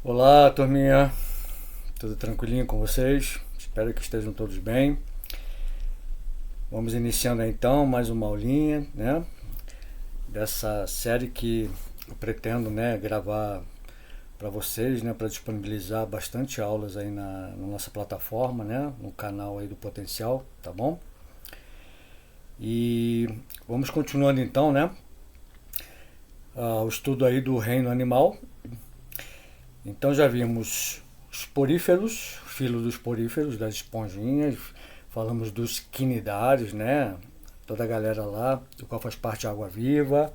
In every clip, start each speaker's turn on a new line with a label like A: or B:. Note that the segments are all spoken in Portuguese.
A: Olá, turminha. Tudo tranquilinho com vocês? Espero que estejam todos bem. Vamos iniciando então mais uma aulinha, né? Dessa série que eu pretendo, né, gravar para vocês, né, para disponibilizar bastante aulas aí na nossa plataforma, né, no canal aí do Potencial, tá bom? E vamos continuando então, né? O estudo aí do reino animal. Então já vimos os poríferos, filo dos poríferos, das esponjinhas, falamos dos quinidários, né? Toda a galera lá, do qual faz parte a água-viva.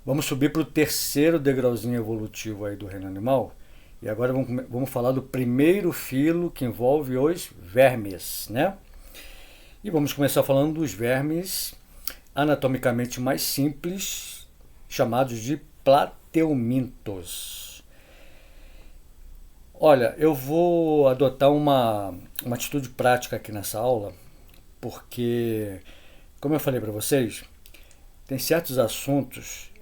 A: Vamos subir para o terceiro degrauzinho evolutivo aí do reino animal. E agora vamos falar do primeiro filo que envolve os vermes, né? E vamos começar falando dos vermes anatomicamente mais simples, chamados de plateumintos. Olha, eu vou adotar uma atitude prática aqui nessa aula, porque, como eu falei para vocês, tem certos assuntos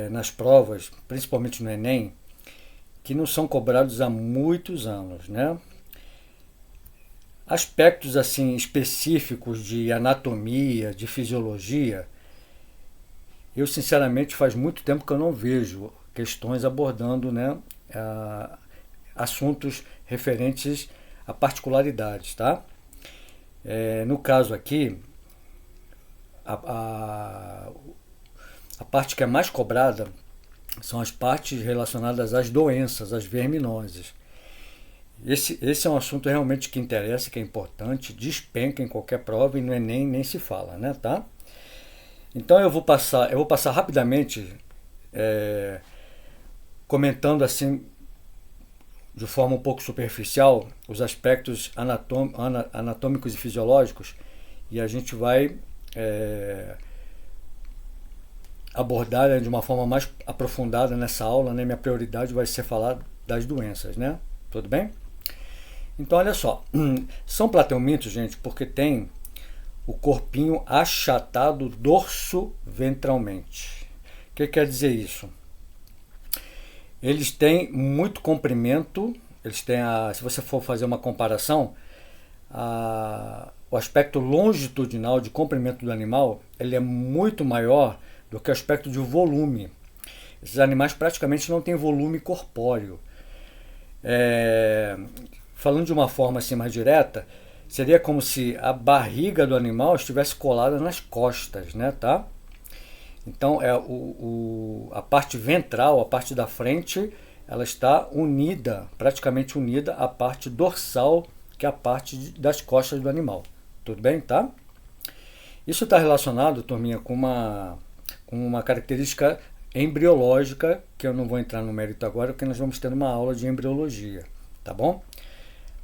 A: nas provas, principalmente no Enem, que não são cobrados há muitos anos, né? Aspectos assim específicos de anatomia, de fisiologia, eu sinceramente faz muito tempo que eu não vejo questões abordando, né, assuntos referentes a particularidades, tá? No caso aqui, a, a, a parte que é mais cobrada são as partes relacionadas às doenças, às verminoses. Esse é um assunto realmente que interessa, que é importante, despenca em qualquer prova e no Enem nem se fala, né, tá? Então eu vou passar rapidamente, comentando assim de forma um pouco superficial os aspectos anatômicos e fisiológicos, e a gente vai abordar, né, de uma forma mais aprofundada nessa aula, né? Minha prioridade vai ser falar das doenças, né? Tudo bem? Então, olha só, são plateumintos, gente, porque tem o corpinho achatado dorso-ventralmente. O que quer dizer isso? Eles têm muito comprimento, se você for fazer uma comparação, o aspecto longitudinal de comprimento do animal, ele é muito maior do que o aspecto de volume. Esses animais praticamente não têm volume corpóreo. Falando de uma forma assim mais direta, seria como se a barriga do animal estivesse colada nas costas, né, tá? Então a parte ventral, a parte da frente, ela está unida, praticamente unida à parte dorsal, que é a parte das costas do animal. Tudo bem, tá? Isso está relacionado, turminha, com uma característica embriológica, que eu não vou entrar no mérito agora, porque nós vamos ter uma aula de embriologia, tá bom?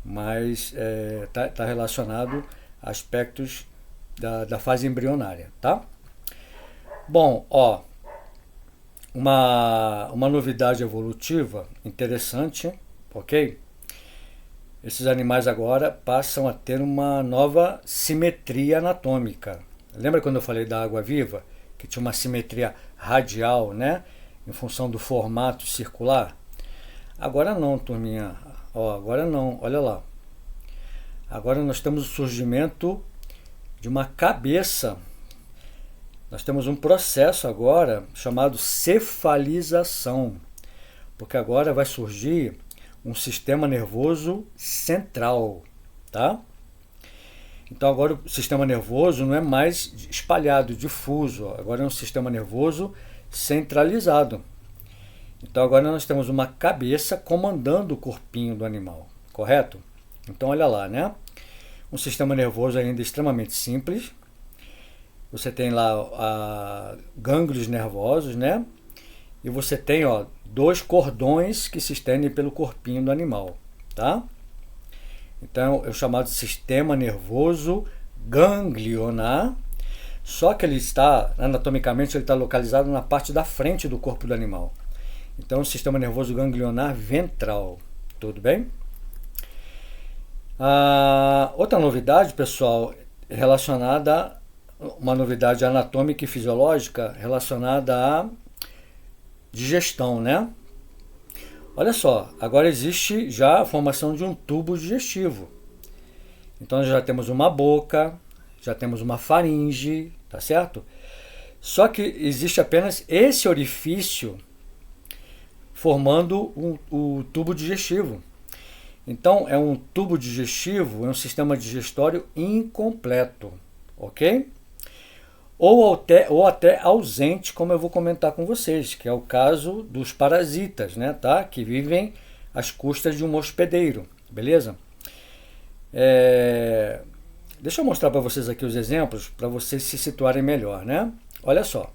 A: Mas está relacionado a aspectos da fase embrionária, tá? Bom, ó, uma novidade evolutiva interessante, ok? Esses animais agora passam a ter uma nova simetria anatômica. Lembra quando eu falei da água-viva, que tinha uma simetria radial, né? Em função do formato circular? Agora não, turminha. Ó, agora não, olha lá. Agora nós temos o surgimento de uma cabeça. Nós temos um processo agora chamado cefalização, porque agora vai surgir um sistema nervoso central, tá? Então agora o sistema nervoso não é mais espalhado, difuso, agora é um sistema nervoso centralizado. Então agora nós temos uma cabeça comandando o corpinho do animal, correto? Então olha lá, né? Um sistema nervoso ainda extremamente simples. Você tem lá gânglios nervosos, né? E você tem, ó, dois cordões que se estendem pelo corpinho do animal, tá? Então é o chamado sistema nervoso ganglionar. Só que ele está, anatomicamente, ele está localizado na parte da frente do corpo do animal. Então, o sistema nervoso ganglionar ventral. Tudo bem? Outra novidade, pessoal, relacionada uma novidade anatômica e fisiológica relacionada à digestão, né? Olha só, agora existe já a formação de um tubo digestivo. Então nós já temos uma boca, já temos uma faringe, tá certo? Só que existe apenas esse orifício formando o tubo digestivo. Então é um tubo digestivo, é um sistema digestório incompleto, ok? Ou até ausente, como eu vou comentar com vocês, que é o caso dos parasitas, né, tá? Que vivem às custas de um hospedeiro, beleza? Deixa eu mostrar para vocês aqui os exemplos, para vocês se situarem melhor, né? Olha só.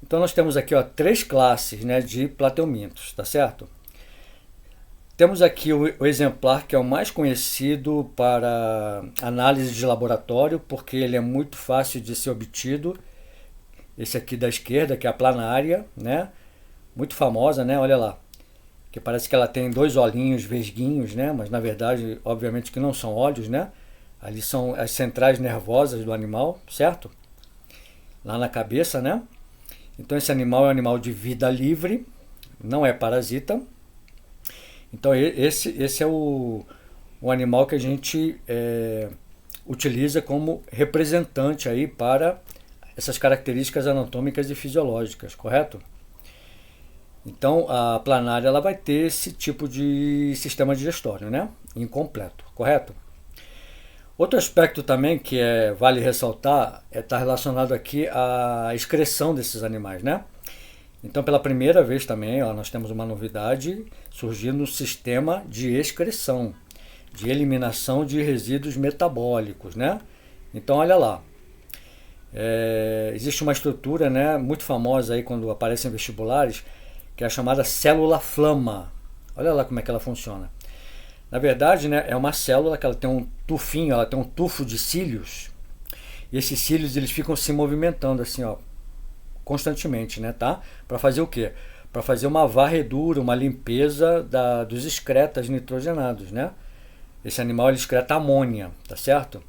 A: Então nós temos aqui, ó, 3 classes, né, de plateumintos, tá certo? Temos aqui o exemplar que é o mais conhecido para análise de laboratório, porque ele é muito fácil de ser obtido. Esse aqui da esquerda, que é a planária, né? Muito famosa, né? Olha lá. Que parece que ela tem 2 olhinhos vesguinhos, né? Mas na verdade, obviamente que não são olhos, né? Ali são as centrais nervosas do animal, certo? Lá na cabeça, né? Então esse animal é um animal de vida livre, não é parasita. Então esse é o animal que a gente utiliza como representante aí para essas características anatômicas e fisiológicas, correto? Então a planária ela vai ter esse tipo de sistema digestório, né? Incompleto, correto? Outro aspecto também que vale ressaltar está relacionado aqui à excreção desses animais, né? Então, pela primeira vez também, ó, nós temos uma novidade surgindo no sistema de excreção, de eliminação de resíduos metabólicos, né? Então, olha lá, existe uma estrutura, né, muito famosa aí quando aparece em vestibulares, que é a chamada célula-flama. Olha lá como é que ela funciona. Na verdade, né, é uma célula que ela tem um tufinho, ela tem um tufo de cílios, e esses cílios eles ficam se movimentando assim, ó, constantemente, né, tá? Para fazer o quê? Para fazer uma varredura, uma limpeza dos excretas nitrogenados, né? Esse animal ele excreta amônia, tá certo?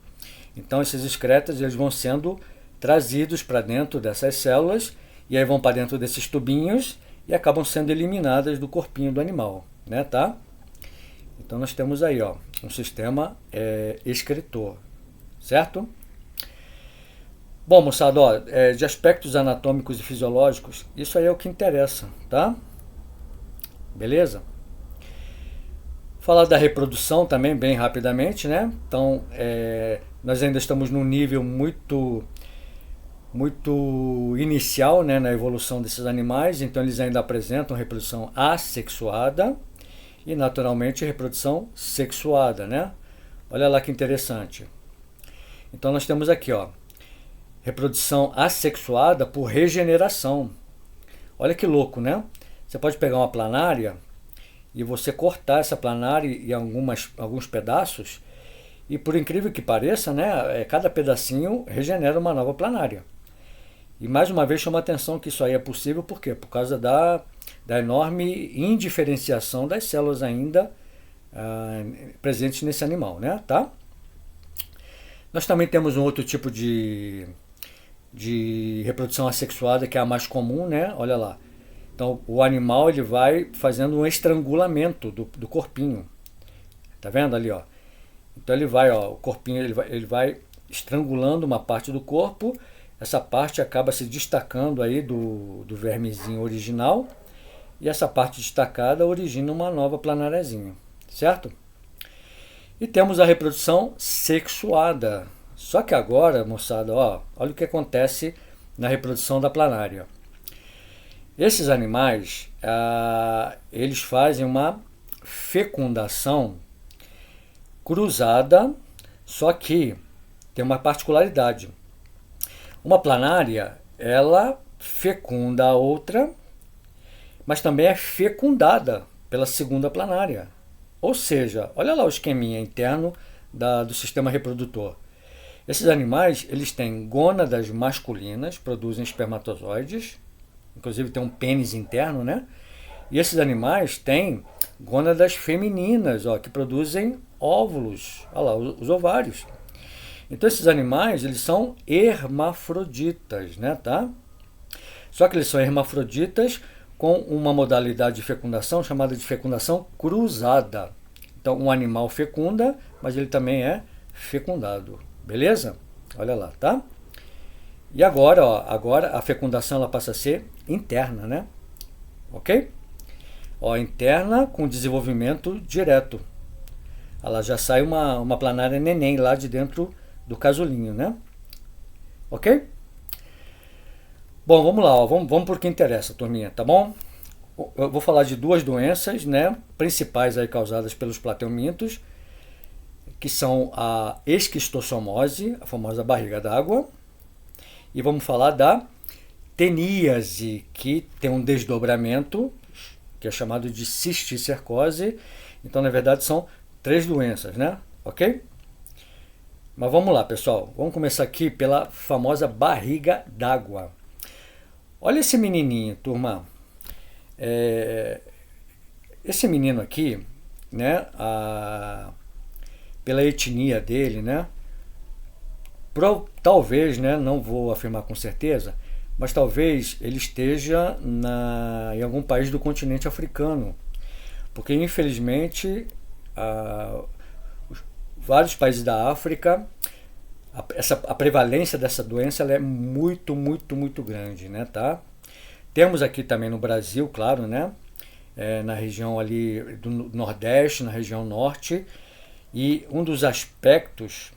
A: Então esses excretas eles vão sendo trazidos para dentro dessas células e aí vão para dentro desses tubinhos e acabam sendo eliminadas do corpinho do animal, né, tá? Então nós temos aí, ó, um sistema excretor, certo? Bom, moçada, ó, de aspectos anatômicos e fisiológicos, isso aí é o que interessa, tá? Beleza? Falar da reprodução também, bem rapidamente, né? Então, nós ainda estamos num nível muito inicial, né, na evolução desses animais, então eles ainda apresentam reprodução assexuada e, naturalmente, reprodução sexuada, né? Olha lá que interessante. Então, nós temos aqui, ó, reprodução assexuada por regeneração. Olha que louco, né? Você pode pegar uma planária e você cortar essa planária em alguns pedaços e, por incrível que pareça, né, cada pedacinho regenera uma nova planária. E mais uma vez chama a atenção que isso aí é possível, por quê? Por causa da enorme indiferenciação das células ainda presentes nesse animal, né? Tá? Nós também temos um outro tipo de reprodução assexuada, que é a mais comum, né? Olha lá. Então o animal ele vai fazendo um estrangulamento do corpinho. Tá vendo ali, ó? Então ele vai, ó, o corpinho ele vai estrangulando uma parte do corpo. Essa parte acaba se destacando aí do vermezinho original e essa parte destacada origina uma nova planáriazinha, certo? E temos a reprodução sexuada. Só que agora, moçada, ó, olha o que acontece na reprodução da planária. Esses animais, eles fazem uma fecundação cruzada, só que tem uma particularidade. Uma planária, ela fecunda a outra, mas também é fecundada pela segunda planária. Ou seja, olha lá o esqueminha interno do sistema reprodutor. Esses animais, eles têm gônadas masculinas, produzem espermatozoides, inclusive tem um pênis interno, né? E esses animais têm gônadas femininas, ó, que produzem óvulos, olha lá, os ovários. Então esses animais, eles são hermafroditas, né, tá? Só que eles são hermafroditas com uma modalidade de fecundação chamada de fecundação cruzada. Então, um animal fecunda, mas ele também é fecundado. Beleza? Olha lá, tá? E agora, ó, agora a fecundação ela passa a ser interna, né? Ok? Ó, interna com desenvolvimento direto. Ela já sai uma planária neném lá de dentro do casulinho, né? Ok? Bom, vamos lá, ó, vamos por que interessa, turminha, tá bom? Eu vou falar de duas doenças, né, principais aí causadas pelos plateumintos, que são a esquistossomose, a famosa barriga d'água, e vamos falar da teníase, que tem um desdobramento, que é chamado de cisticercose. Então, na verdade, são 3 doenças, né? Ok? Mas vamos lá, pessoal. Vamos começar aqui pela famosa barriga d'água. Olha esse menininho, turma. Esse menino aqui, né? Pela etnia dele, né? Talvez, né? Não vou afirmar com certeza, mas talvez ele esteja em algum país do continente africano, porque infelizmente vários países da África, a prevalência dessa doença ela é muito, muito, muito grande, né, tá? Temos aqui também no Brasil, claro, né, na região ali do Nordeste, na região Norte, e um dos aspectos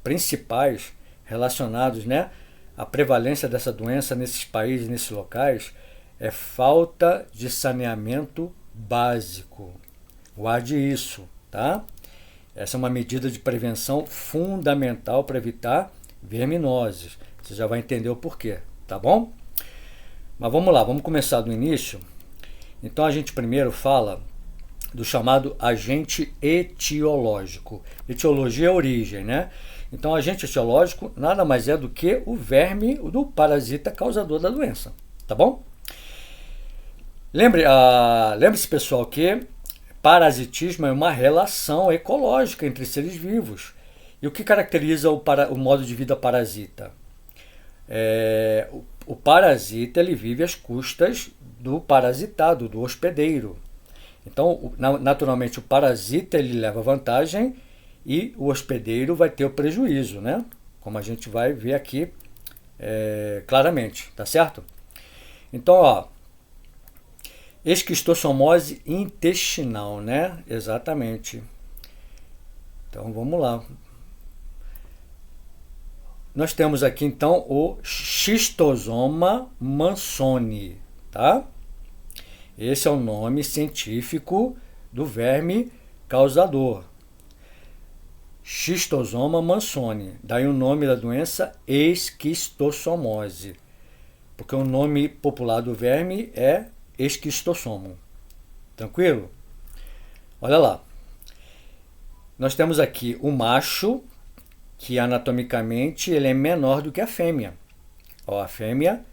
A: principais relacionados, né, à prevalência dessa doença nesses países, nesses locais, é falta de saneamento básico. Guarde isso, tá? Essa é uma medida de prevenção fundamental para evitar verminoses. Você já vai entender o porquê, tá bom? Mas vamos lá, vamos começar do início. Então a gente primeiro fala do chamado agente etiológico. Etiologia é origem, né? Então, o agente etiológico nada mais é do que o verme do parasita causador da doença, tá bom? Lembre-se, pessoal, que parasitismo é uma relação ecológica entre seres vivos. E o que caracteriza o modo de vida parasita? O parasita ele vive às custas do parasitado, do hospedeiro. Então, naturalmente, o parasita ele leva vantagem e o hospedeiro vai ter o prejuízo, né? Como a gente vai ver aqui claramente, tá certo? Então, ó, esquistossomose intestinal, né? Exatamente. Então, vamos lá. Nós temos aqui, então, o Schistosoma mansoni, tá? Esse é o nome científico do verme causador. Schistosoma mansoni. Daí o nome da doença esquistossomose. Porque o nome popular do verme é esquistossomum. Tranquilo? Olha lá. Nós temos aqui o macho, que anatomicamente ele é menor do que a fêmea. Ó, a fêmea,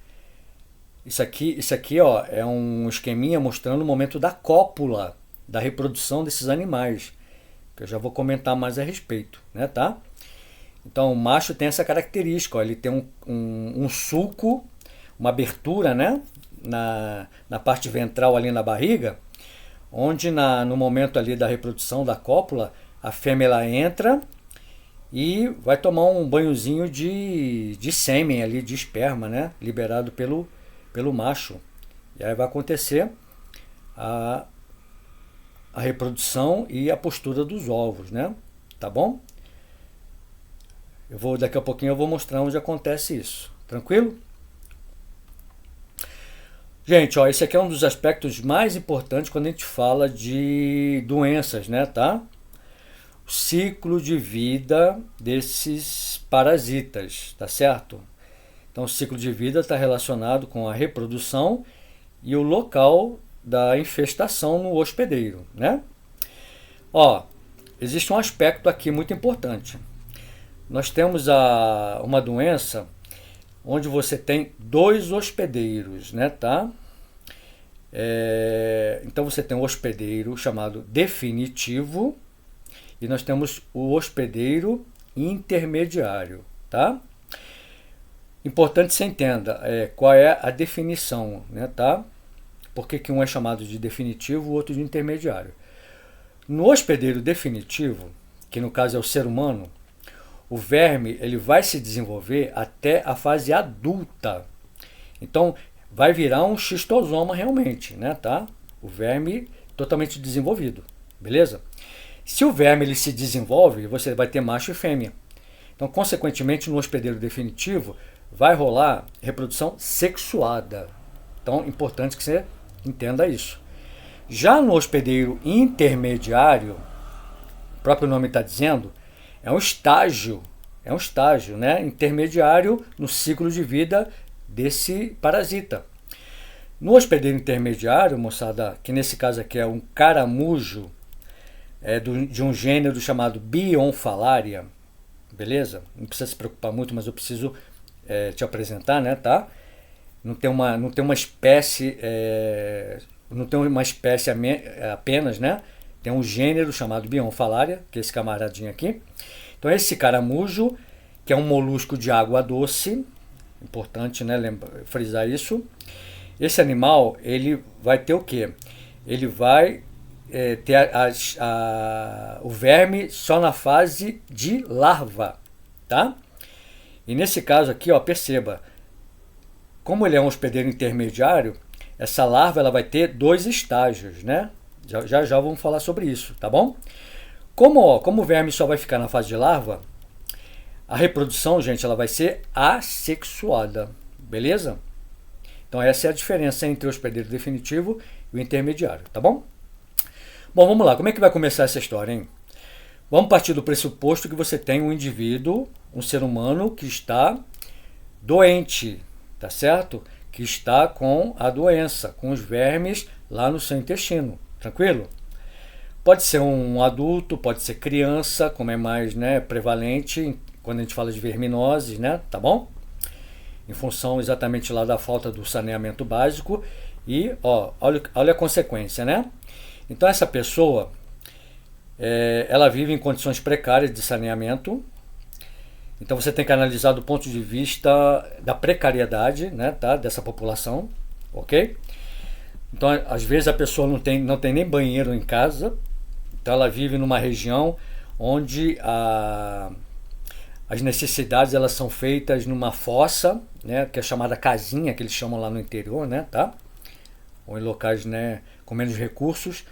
A: isso aqui ó, é um esqueminha mostrando o momento da cópula, da reprodução desses animais, que eu já vou comentar mais a respeito, né, tá? Então o macho tem essa característica, ó, ele tem um sulco, uma abertura, né, na parte ventral ali na barriga, onde no momento ali da reprodução da cópula, a fêmea ela entra e vai tomar um banhozinho de sêmen ali, de esperma, né, liberado pelo macho. E aí vai acontecer a reprodução e a postura dos ovos, né? Tá bom? Daqui a pouquinho eu vou mostrar onde acontece isso. Tranquilo? Gente, ó, esse aqui é um dos aspectos mais importantes quando a gente fala de doenças, né, tá? O ciclo de vida desses parasitas, tá certo? Então, o ciclo de vida está relacionado com a reprodução e o local da infestação no hospedeiro, né? Ó, existe um aspecto aqui muito importante. Nós temos uma doença onde você tem 2 hospedeiros, né, tá? Então você tem um hospedeiro chamado definitivo e nós temos o hospedeiro intermediário, tá? Importante que você entenda qual é a definição, né, tá? por que que um é chamado de definitivo e o outro de intermediário. No hospedeiro definitivo, que no caso é o ser humano, o verme ele vai se desenvolver até a fase adulta. Então, vai virar um xistosoma realmente, né, tá? O verme totalmente desenvolvido, beleza? Se o verme ele se desenvolve, você vai ter macho e fêmea. Então, consequentemente, no hospedeiro definitivo, vai rolar reprodução sexuada. Então, importante que você entenda isso. Já no hospedeiro intermediário, o próprio nome está dizendo, é um estágio, né, intermediário no ciclo de vida desse parasita. No hospedeiro intermediário, moçada, que nesse caso aqui é um caramujo, de um gênero chamado Bionfalaria, beleza? Não precisa se preocupar muito, mas eu preciso te apresentar, né, tá? Não tem uma espécie, apenas, né? Tem um gênero chamado Bionfalaria, que é esse camaradinho aqui. Então esse caramujo, que é um molusco de água doce, importante, né, frisar isso. Esse animal, ele vai ter o quê? Ele vai ter o verme só na fase de larva, tá? E nesse caso aqui, ó, perceba, como ele é um hospedeiro intermediário, essa larva ela vai ter 2 estágios, né? Já vamos falar sobre isso, tá bom? Como o verme só vai ficar na fase de larva, a reprodução, gente, ela vai ser assexuada, beleza? Então essa é a diferença entre o hospedeiro definitivo e o intermediário, tá bom? Bom, vamos lá, como é que vai começar essa história, hein? Vamos partir do pressuposto que você tem um indivíduo, um ser humano que está doente, tá certo? Que está com a doença, com os vermes lá no seu intestino, tranquilo? Pode ser um adulto, pode ser criança, como é mais, né, prevalente quando a gente fala de verminoses, né, tá bom? Em função exatamente lá da falta do saneamento básico e, ó, olha a consequência, né? Então essa pessoa, ela vive em condições precárias de saneamento. Então você tem que analisar do ponto de vista da precariedade, né, tá, dessa população, ok? Então às vezes a pessoa não tem nem banheiro em casa, então ela vive numa região onde as necessidades elas são feitas numa fossa, né, que é chamada casinha, que eles chamam lá no interior, né, tá? Ou em locais, né, com menos recursos.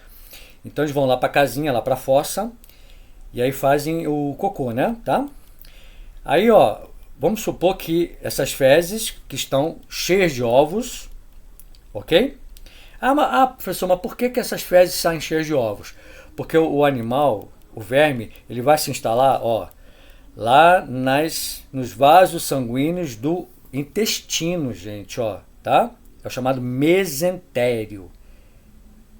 A: Então eles vão lá para a casinha, lá para a fossa, e aí fazem o cocô, né, tá? Aí, ó, vamos supor que essas fezes que estão cheias de ovos, ok? Professor, mas por que essas fezes saem cheias de ovos? Porque o animal, o verme, ele vai se instalar, ó, lá nos vasos sanguíneos do intestino, gente, ó, tá? É o chamado mesentério.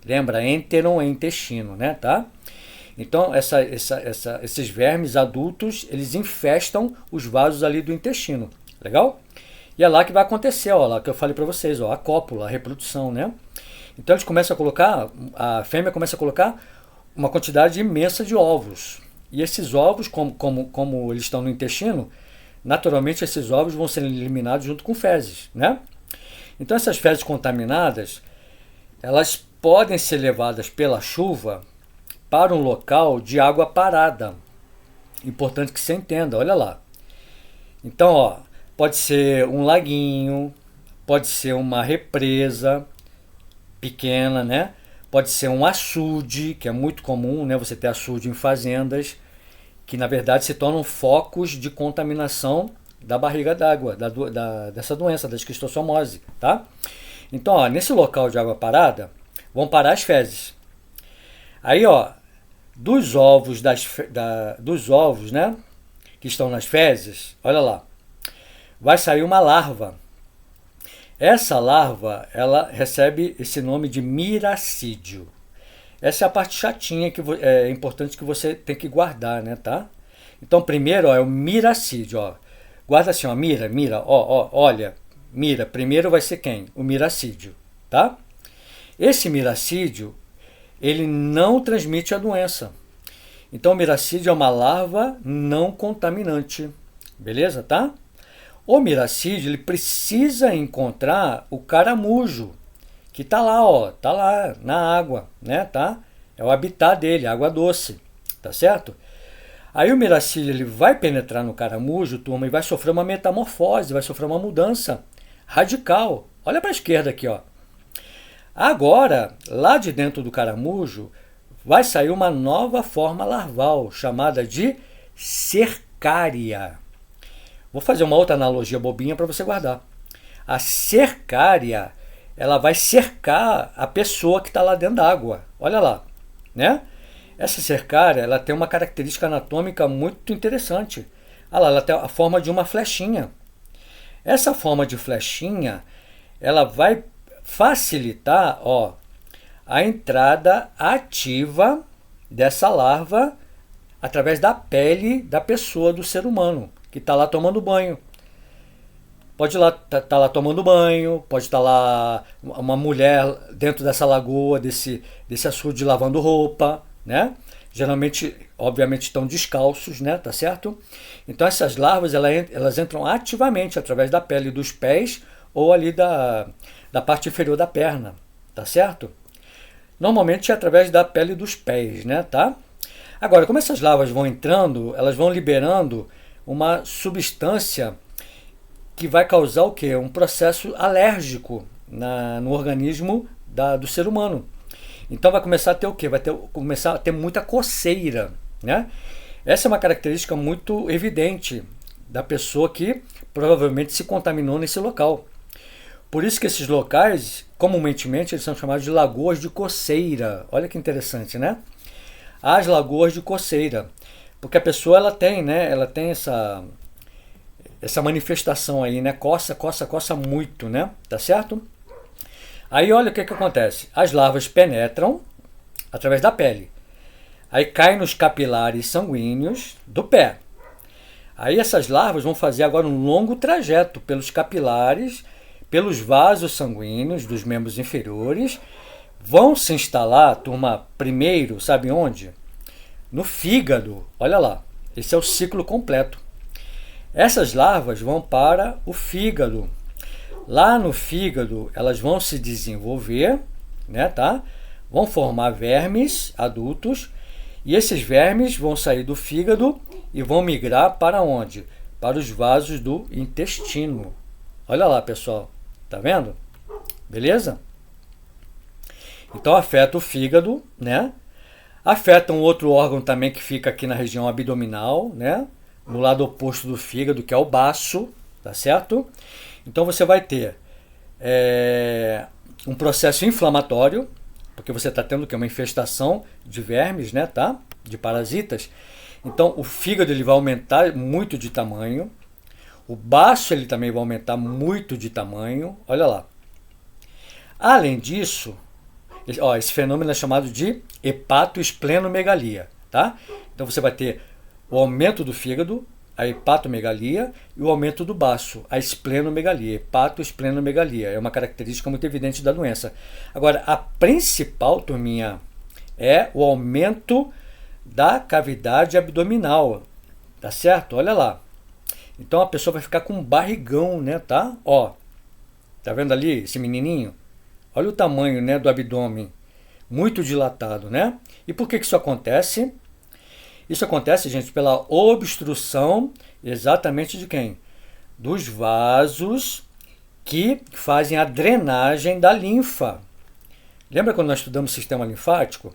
A: Lembra? Enteron é intestino, né, tá? Então, esses vermes adultos, eles infestam os vasos ali do intestino, legal? E é lá que vai acontecer, ó, lá que eu falei para vocês, ó, a cópula, a reprodução, né? Então, eles começam a colocar, a fêmea começa a colocar uma quantidade imensa de ovos. E esses ovos, como eles estão no intestino, naturalmente esses ovos vão ser eliminados junto com fezes, né? Então, essas fezes contaminadas, elas podem ser levadas pela chuva para um local de água parada. Importante que você entenda, olha lá. Então, ó, pode ser um laguinho, pode ser uma represa pequena, né? Pode ser um açude, que é muito comum, né? Você ter açude em fazendas, que na verdade se tornam focos de contaminação da barriga d'água, dessa doença, da esquistossomose, tá? Então, ó, nesse local de água parada, vão parar as fezes. Aí, ó, dos ovos, né, que estão nas fezes, olha lá, vai sair uma larva. Essa larva, ela recebe esse nome de miracídio. Essa é a parte chatinha que é importante que você tem que guardar, né, tá? Então, primeiro, ó, é o miracídio, ó. Guarda assim, ó, mira, olha, mira, primeiro vai ser quem? O miracídio, tá? Esse miracídio, ele não transmite a doença. Então, o miracídio é uma larva não contaminante, beleza, tá? O miracídio, ele precisa encontrar o caramujo, que tá lá, ó, tá lá na água, né, tá? É o habitat dele, água doce, tá certo? Aí o miracílio ele vai penetrar no caramujo, turma, e vai sofrer uma metamorfose, vai sofrer uma mudança radical. Olha para a esquerda aqui, ó. Agora, lá de dentro do caramujo, vai sair uma nova forma larval, chamada de cercária. Vou fazer uma outra analogia bobinha para você guardar. A cercária, ela vai cercar a pessoa que está lá dentro da água. Olha lá, né? Essa cercária, ela tem uma característica anatômica muito interessante. Olha lá, ela tem a forma de uma flechinha. Essa forma de flechinha, ela vai facilitar, ó, a entrada ativa dessa larva através da pele da pessoa, do ser humano, que está lá tomando banho. Pode estar lá tomando banho, pode estar lá uma mulher dentro dessa lagoa, desse açude lavando roupa, né? Geralmente, obviamente, estão descalços, né? Tá certo? Então essas larvas elas entram ativamente através da pele dos pés ou ali da parte inferior da perna, tá certo? Normalmente é através da pele dos pés, né? Tá? Agora, como essas larvas vão entrando, elas vão liberando uma substância que vai causar o quê? Um processo alérgico no organismo do ser humano. Então vai começar a ter o quê? Começar a ter muita coceira, né? Essa é uma característica muito evidente da pessoa que provavelmente se contaminou nesse local. Por isso que esses locais, comumente, eles são chamados de lagoas de coceira. Olha que interessante, né? As lagoas de coceira. Porque a pessoa ela tem essa manifestação aí, né? Coça muito, né? Tá certo? Aí olha o que acontece. As larvas penetram através da pele. Aí caem nos capilares sanguíneos do pé. Aí essas larvas vão fazer agora um longo trajeto pelos capilares, pelos vasos sanguíneos dos membros inferiores. Vão se instalar, turma, primeiro, sabe onde? No fígado. Olha lá. Esse é o ciclo completo. Essas larvas vão para o fígado. Lá no fígado, elas vão se desenvolver, né, tá? Vão formar vermes adultos, e esses vermes vão sair do fígado e vão migrar para onde? Para os vasos do intestino. Olha lá, pessoal. Tá vendo? Beleza? Então afeta o fígado, né? Afeta um outro órgão também que fica aqui na região abdominal, né? No lado oposto do fígado, que é o baço, tá certo? Então você vai ter um processo inflamatório, porque você está tendo uma infestação de vermes, né, tá? De parasitas. Então o fígado ele vai aumentar muito de tamanho, o baço ele também vai aumentar muito de tamanho, olha lá. Além disso, esse fenômeno é chamado de hepatoesplenomegalia, tá? Então você vai ter o aumento do fígado, a hepatomegalia, e o aumento do baço, a esplenomegalia, hepatoesplenomegalia. É uma característica muito evidente da doença. Agora, a principal, turminha, é o aumento da cavidade abdominal, tá certo? Olha lá. Então a pessoa vai ficar com um barrigão, né, tá? Ó, tá vendo ali esse menininho? Olha o tamanho, né, do abdômen, muito dilatado, né? E por que isso acontece? Isso acontece, gente, pela obstrução exatamente de quem? Dos vasos que fazem a drenagem da linfa. Lembra quando nós estudamos sistema linfático?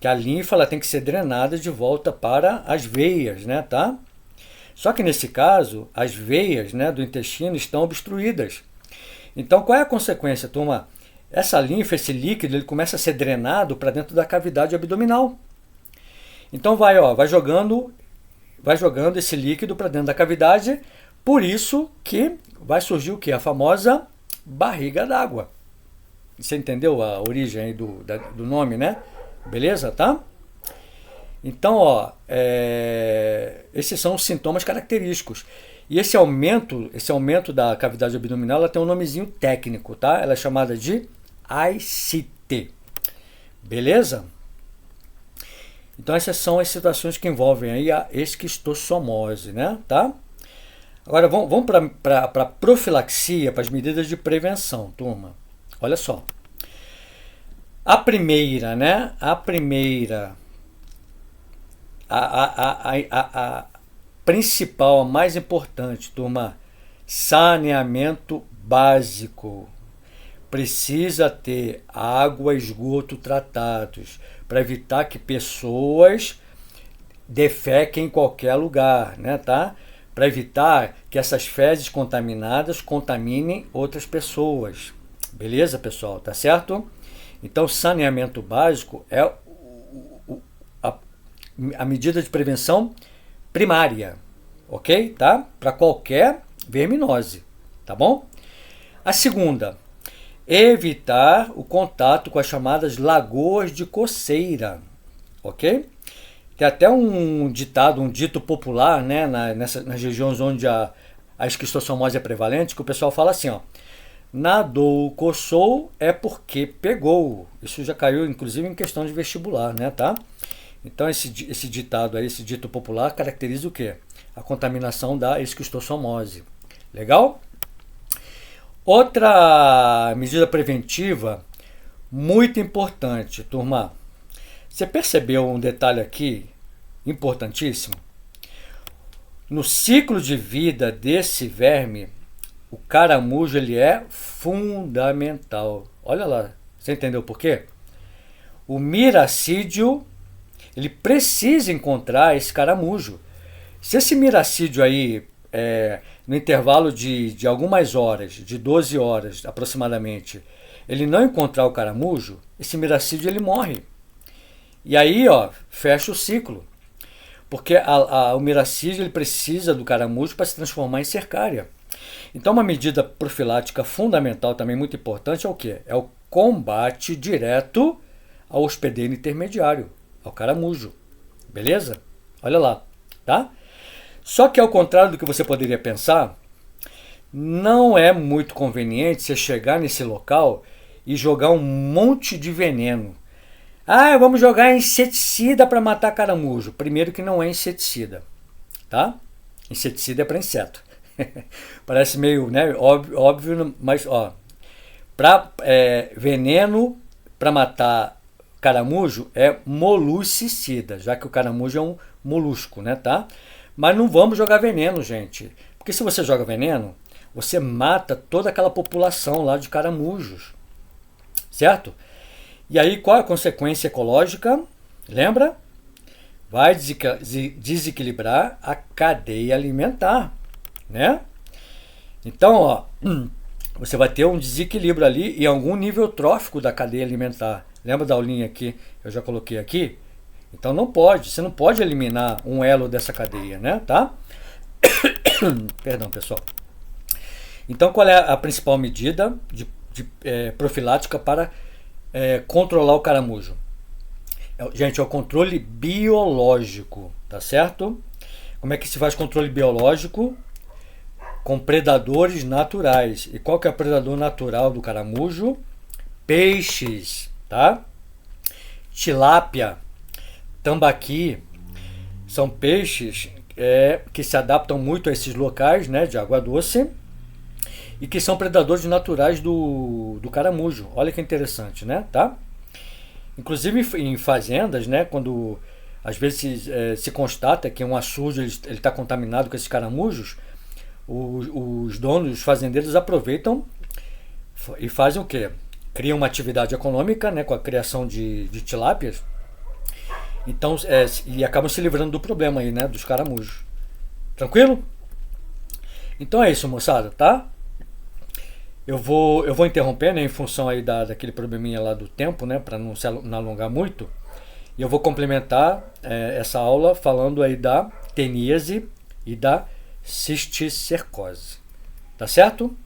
A: Que a linfa ela tem que ser drenada de volta para as veias, né, tá? Só que nesse caso, as veias, né, do intestino estão obstruídas. Então, qual é a consequência, turma? Essa linfa, esse líquido, ele começa a ser drenado para dentro da cavidade abdominal. Então vai jogando esse líquido para dentro da cavidade, por isso que vai surgir o que? A famosa barriga d'água. Você entendeu a origem aí do nome, né? Beleza, tá? Então, esses são os sintomas característicos. E esse aumento da cavidade abdominal, ela tem um nomezinho técnico, tá? Ela é chamada de ascite. Beleza? Então essas são as situações que envolvem aí a esquistossomose, né? Tá? Agora vamos para a profilaxia, para as medidas de prevenção, turma. Olha só. A primeira, né? A primeira, a principal, a mais importante, turma, saneamento básico. Precisa ter água e esgoto tratados para evitar que pessoas defequem em qualquer lugar, né, tá? Para evitar que essas fezes contaminadas contaminem outras pessoas. Beleza, pessoal? Tá certo? Então, saneamento básico é a medida de prevenção primária, ok? Tá? Para qualquer verminose, tá bom? A segunda, evitar o contato com as chamadas lagoas de coceira, ok? Tem até um ditado, um dito popular, né, nas regiões onde a esquistossomose é prevalente, que o pessoal fala assim, ó: nadou, coçou, é porque pegou. Isso já caiu, inclusive, em questão de vestibular, né, tá? Então, esse ditado aí, esse dito popular, caracteriza o quê? A contaminação da esquistossomose. Legal? Outra medida preventiva muito importante, turma. Você percebeu um detalhe aqui importantíssimo? No ciclo de vida desse verme, o caramujo ele é fundamental. Olha lá, você entendeu por quê? O miracídio ele precisa encontrar esse caramujo. Se esse miracídio aí, no intervalo de algumas horas, de 12 horas aproximadamente, ele não encontrar o caramujo, esse miracídio ele morre. E aí, ó, fecha o ciclo. Porque o miracídio ele precisa do caramujo para se transformar em cercária. Então, uma medida profilática fundamental, também muito importante, é o quê? É o combate direto ao hospedeiro intermediário, ao caramujo. Beleza? Olha lá, tá? Só que, ao contrário do que você poderia pensar, não é muito conveniente você chegar nesse local e jogar um monte de veneno. Ah, vamos jogar inseticida para matar caramujo. Primeiro que não é inseticida, tá? Inseticida é para inseto. Parece meio, né, óbvio, mas ó, veneno para matar caramujo é moluscicida, já que o caramujo é um molusco, né, tá? Mas não vamos jogar veneno, gente, porque se você joga veneno, você mata toda aquela população lá de caramujos, certo? E aí, qual é a consequência ecológica? Lembra? Vai desequilibrar a cadeia alimentar, né? Então, ó, você vai ter um desequilíbrio ali em algum nível trófico da cadeia alimentar. Lembra da aulinha aqui? Eu já coloquei aqui. Então não pode, você não pode eliminar um elo dessa cadeia, né? Tá? Perdão, pessoal. Então, qual é a principal medida de profilática para controlar o caramujo? Gente, é o controle biológico, tá certo? Como é que se faz controle biológico? Com predadores naturais. E qual que é o predador natural do caramujo? Peixes, tá? Tilápia, tambaqui, são peixes que se adaptam muito a esses locais, né, de água doce e que são predadores naturais do caramujo. Olha que interessante, né? Tá? Inclusive em fazendas, né, quando às vezes se constata que um açude ele está contaminado com esses caramujos, os donos, os fazendeiros aproveitam e fazem o quê? Criam uma atividade econômica, né, com a criação de tilápias. Então, e acabam se livrando do problema aí, né, dos caramujos. Tranquilo? Então é isso, moçada, tá? Eu vou interromper, né, em função aí daquele probleminha lá do tempo, né, para não se alongar muito. E eu vou complementar essa aula falando aí da teníase e da cisticercose. Tá certo?